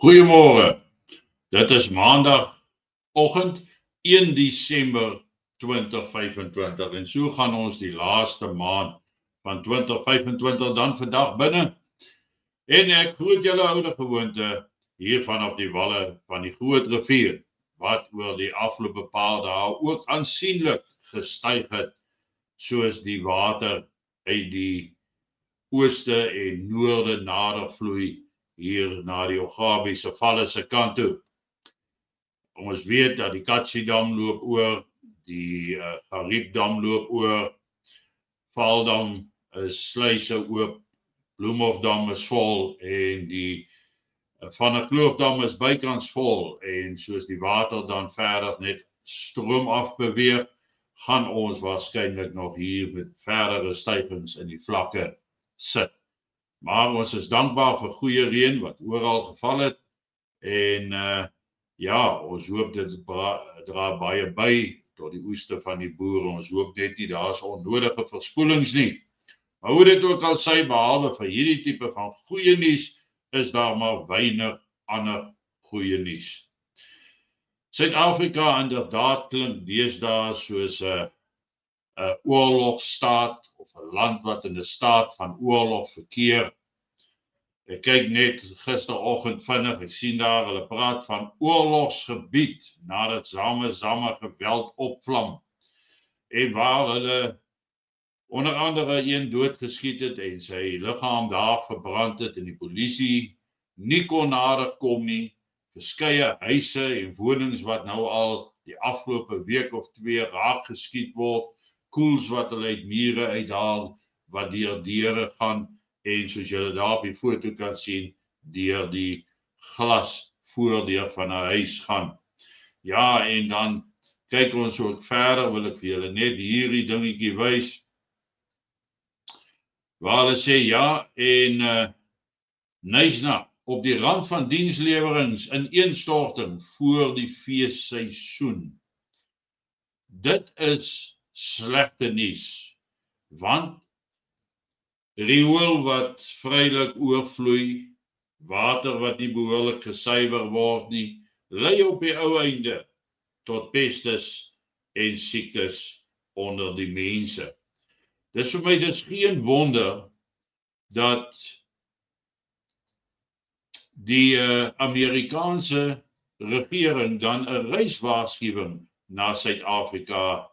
Goeiemôre. Dit is maandagoggend 1 Desember 2025 en so gaan ons die laaste maand van 2025 dan vandag binne. En ek groet julle oude gewoonte hier vanaf die walle van die Groot Rivier wat oor die afgelope paar dae ook aansienlik gestyg het soos die water uit die ooste en noorde nader vloei hier na die Ogabiese valle se kant toe. Ons weet dat die Katsiedam loop oor, die Gariepdam loop oor, Valdam is sluise oop, Bloemhofdam is vol en die Van der Kloofdam is bykans vol en soos die water dan verder net stroom af beweeg, gaan ons waarskynlik nog hier met verdere stygings in die vlakke sit. Maar ons is dankbaar vir goeie reën wat oral geval het en ons hoop dit dra baie by tot die oeste van die boere. Ons hoop net nie daar is onnodige verspoelings nie. Maar hoe dit ook al sy, behalwe vir hierdie tipe van goeie nuus, is daar maar weinig ander goeie nuus. Suid-Afrika inderdaad klink deesdae soos 'n oorlogstaat of 'n land wat in 'n staat van oorlog verkeer. Ek kyk net gisteroggend vinnig, ek sien daar hulle praat van oorlogsgebied nadat Zama geweld opvlam en waar hulle onder andere een doodgeskiet het en sy liggaam daar verbrand het en die polisie nie kon nader kom nie. Verskeie huise en wonings wat nou al die afgelope week of 2 raak geskiet word, koels wat hulle uit mure uithaal, wat deur deure gaan en soos julle daar op die foto kan sien, deur die glas voordeur van 'n huis gaan. Ja, en dan kyk ons ook verder, wil ek vir julle net hierdie dingetjie wys, waar hulle sê, ja, en Knysna, op die rand van dienslewerings in ineenstorting voor die feesseisoen. Dit is slegte nuus, want riool wat vrylik oorvloei, water wat nie behoorlik gesuiwer word nie, lei op die ou einde tot pestes en siektes onder die mense. Dis vir my dus geen wonder dat die Amerikaanse regering dan 'n reiswaarskuwing na Suid-Afrika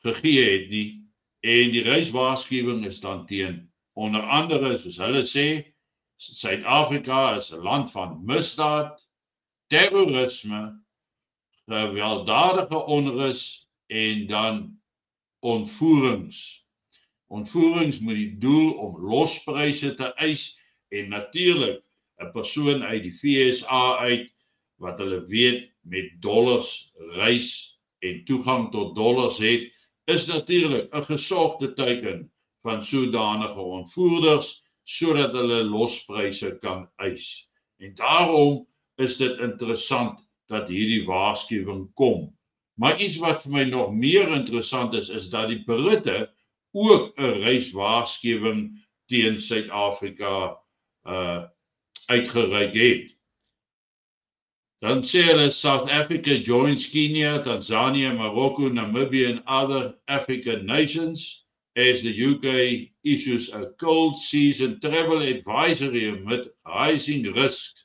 gegee het nie. En die reiswaarskuwing is dan teen onder andere, soos hulle sê, Suid-Afrika is 'n land van misdaad, terrorisme, gewelddadige onrus en dan ontvoerings. Ontvoerings met die doel om lospryse te eis en natuurlik 'n persoon uit die FSA uit wat hulle weet met dollars reis en toegang tot dollars het, is natuurlik 'n gesorgde teken van sodanige ontvoerders sodat hulle lospryse kan eis. En daarom is dit interessant dat hierdie waarskuwing kom. Maar iets wat vir my nog meer interessant is dat die Britte ook 'n reiswaarskuwing teen Suid-Afrika uitgereik het. Dan sê hulle South Africa joins Kenya, Tanzania, Morocco, Namibia and other African nations as the UK issues a cold season travel advisory amid rising risks,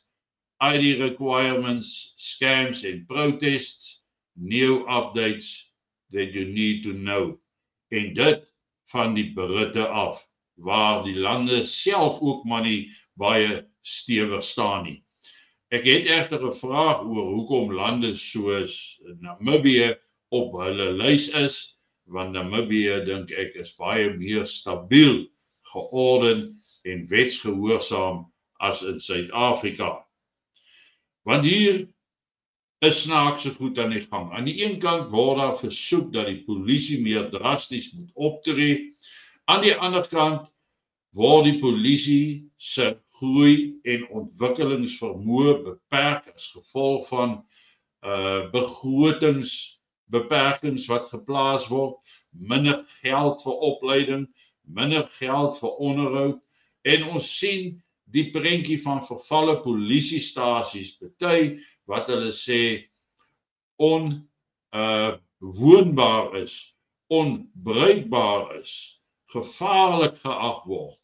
ID requirements, scams and protests, new updates that you need to know. En dit van die Britte af, waar die lande self ook maar nie baie stewig staan nie. Ek het egter 'n vraag oor hoekom lande soos Namibië op hulle lys is, want Namibië dink ek is baie meer stabiel, georden en wetsgehoorsaam as in Suid-Afrika. Want hier is snaakse goed aan die gang. Aan die een kant word daar versoek dat die polisie meer drasties moet optree. Aan die ander kant word die polisie se groei en ontwikkelingsvermoë beperk as gevolg van begrotingsbeperkings wat geplaas word, minder geld vir opleiding, minder geld vir onderhoud en ons sien die prentjie van vervalle polisiestasies bety, wat hulle sê onwoonbaar is, onbruikbaar is, gevaarlik geag word,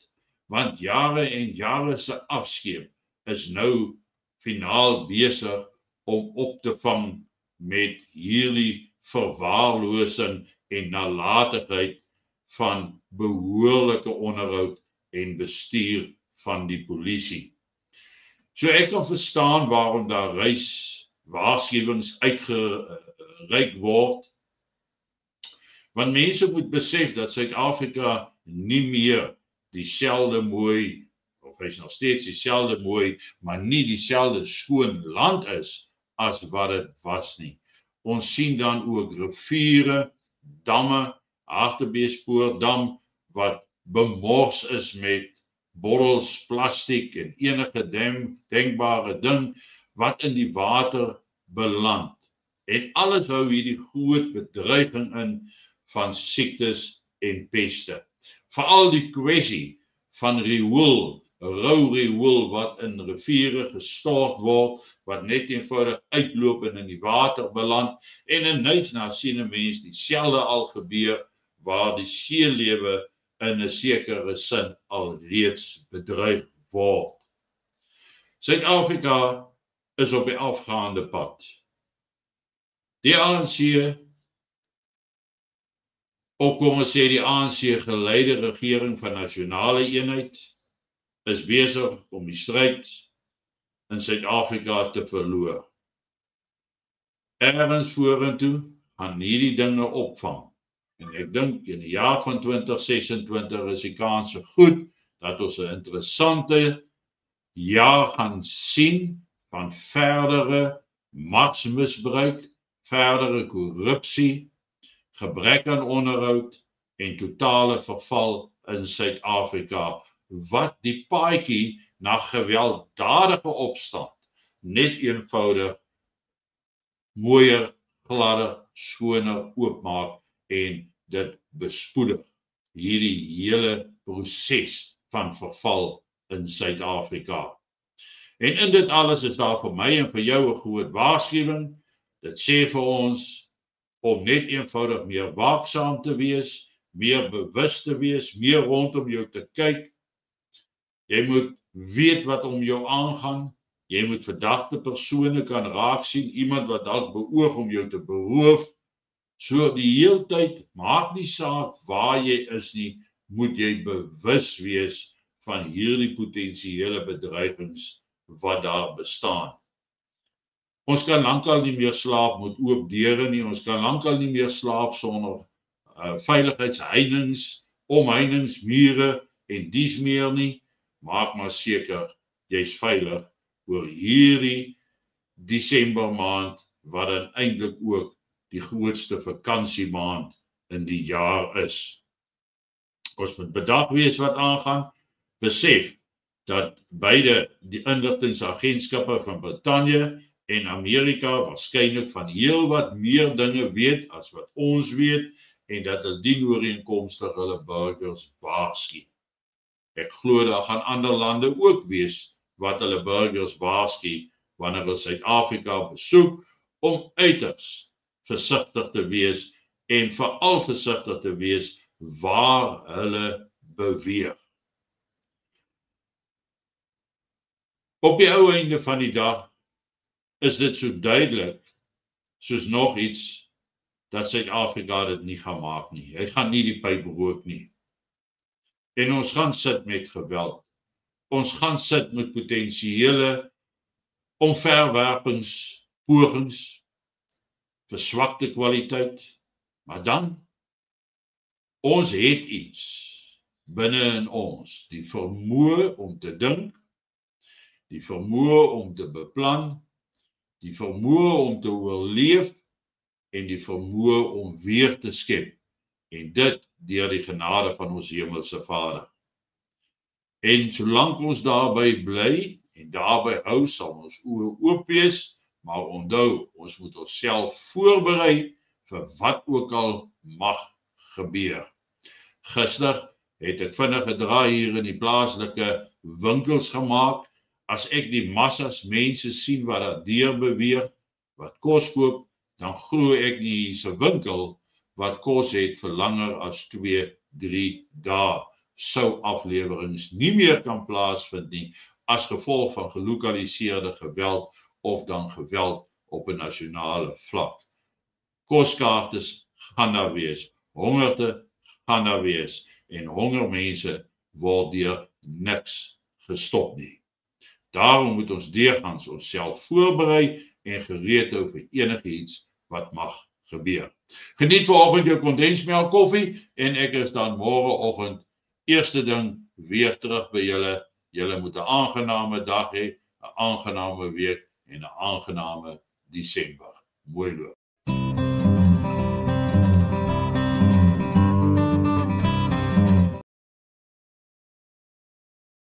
want jare en jare se afskeep is nou finaal besig om op te vang met hierdie verwaarlosing en nalatigheid van behoorlike onderhoud en bestuur van die polisie. So ek kan verstaan waarom daar waarskuwings uitgereik word, want mense moet besef dat Suid-Afrika nie meer dieselfde mooi, of hy is nog steeds dieselfde mooi, maar nie dieselfde skoon land is as wat dit was nie. Ons sien dan ook riviere, damme, Hartbeespoortdam wat bemors is met bottels, plastiek en enige denkbare ding wat in die water beland. En alles hou hierdie groot bedreiging in van siektes en peste. Veral die kwessie van riool, rou riool wat in riviere gestort word, wat net eenvoudig uitloop en in die water beland. En in Nyasna sien 'n mens dieselfde al gebeur, waar die seelewe in 'n sekere sin alreeds bedreig word. Suid-Afrika is op die afgaande pad. Die ANC, of kom ons sê die ANC geleide regering van nasionale eenheid, is besig om die stryd in Suid-Afrika te verloor. Ergens vorentoe gaan hierdie dinge opvang. En ek dink in die jaar van 2026 is die kans goed dat ons 'n interessante jaar gaan sien van verdere magsmisbruik, verdere korrupsie, gebrek aan onderhoud en totale verval in Suid-Afrika, wat die paadjie na gewelddadige opstand net eenvoudig mooier, gladder, skoner oopmaak en dit bespoedig hierdie hele proses van verval in Suid-Afrika. En in dit alles is daar vir my en vir jou 'n groot waarskuwing. Dit sê vir ons om net eenvoudig meer waaksaam te wees, meer bewus te wees, meer rondom jou te kyk. Jy moet weet wat om jou aangaan. Jy moet verdagte persone kan raak sien, iemand wat dalk beoog om jou te beroof. So die heeltyd, maak nie saak waar jy is nie, moet jy bewus wees van hierdie potensiële bedreigings wat daar bestaan. Ons kan lankal nie meer slaap met oop deure nie, ons kan lankal nie meer slaap sonder veiligheidsheininge, omheininge, mure en dies meer nie. Maak maar seker jy's veilig oor hierdie Desember maand, wat dan eintlik ook die grootste vakansiemaand in die jaar is. Ons moet bedag wees wat aangaan, besef dat beide die inligtingagentskappe van Brittanje en Amerika waarskynlik van heel wat meer dinge weet as wat ons weet, en dat hulle dienooreenkomstig hulle burgers waarsku. Ek glo daar gaan ander lande ook wees wat hulle burgers waarsku wanneer hulle Suid-Afrika besoek, om uiters versigtig te wees en veral versigtig te wees waar hulle beweeg. Op die ou einde van die dag is dit so duidelik soos nog iets dat Suid-Afrika dit nie gaan maak nie. Hy gaan nie die pyp rook nie. En ons gaan sit met geweld. Ons gaan sit met potensiële omverwerpingspogings, verswakte kwaliteit, maar dan, ons het iets binne in ons, die vermoë om te dink, die vermoë om te beplan, die vermoë om te oorleef en die vermoë om weer te skep, en dit deur die genade van ons hemelse Vader. En solank ons daarby bly en daarby hou, sal ons oë oop wees, maar onthou, ons moet onsself voorberei vir wat ook al mag gebeur. Gister het ek vinnige draai hier in die plaaslike winkels gemaak. As ek die massas mense sien wat daar deur beweeg, wat kos koop, dan glo ek nie hier's 'n winkel wat kos het vir langer as 2-3 dae. Sou aflewerings nie meer kan plaasvind nie as gevolg van gelokaliseerde geweld of dan geweld op 'n nasionale vlak. Koskaartes gaan daar wees, hongerte gaan daar wees en hongermense word deur niks gestop nie. Daarom moet ons deurgangs onsself voorberei en gereed hou vir enigiets wat mag gebeur. Geniet vanoggend jou kondensmelk koffie en ek is dan môreoggend eerste ding weer terug by julle. Julle moet 'n aangename dag hê, 'n aangename week en 'n aangename Desember. Mooi loop.